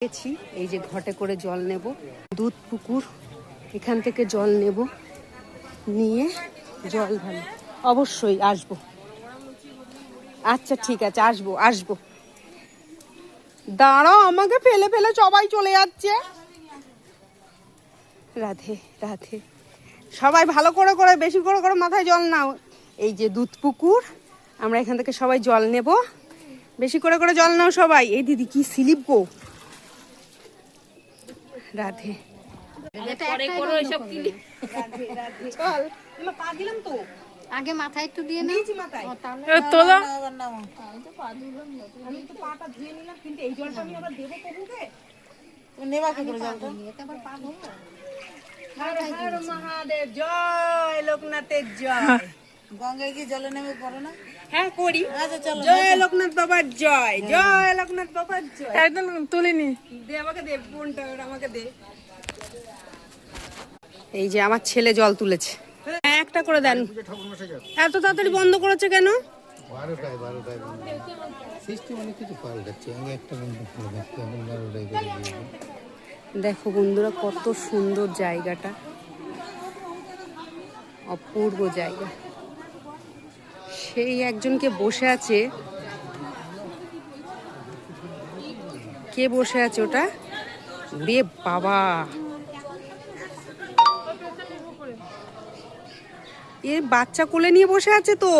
গেছি এই যে ঘটে করে জল নেব, দুধ পুকুর, এখান থেকে জল নেব, নিয়ে জল ঢালি। অবশ্যই আসবো, আচ্ছা ঠিক আছে, আসবো আসবো। দাঁড়াও, আমাকে ফেলে ফেলে সবাই চলে যাচ্ছে। রাধে রাধে। সবাই ভালো করে করে বেশি করে করে মাথায় জল নাও। এই যে দুধ পুকুর, আমরা এখান থেকে সবাই জল নেব, বেশি করে করে জল নাও সবাই। এই দিদি কি স্লিপ গো। রাধে আগে মাথায় একটু দিয়ে না তোলা। মহাদেব জয়, লোকনাথের জয়। গঙ্গায় কি জলে নেমে পড়ো না? হ্যাঁ করি। আচ্ছা চলো। জয় লোকনাথ বাবার জয়, জয় লোকনাথ বাবার জয়। একদম তুলিনি। দে আমাকে, দে ফোনটা আমাকে দে। এই যে আমার ছেলে জল তুলেছে, একটা করে দেন। এত তাড়াতাড়ি বন্ধ করেছে কেন? দেখো বন্ধুরা, কত সুন্দর জায়গাটা, অপূর্ব জায়গা। সেই একজনকে বসে আছে, কে বসে আছে ওটা? ওরে বাবা, এ বাচ্চা কোলে নিয়ে বসে আছে তো।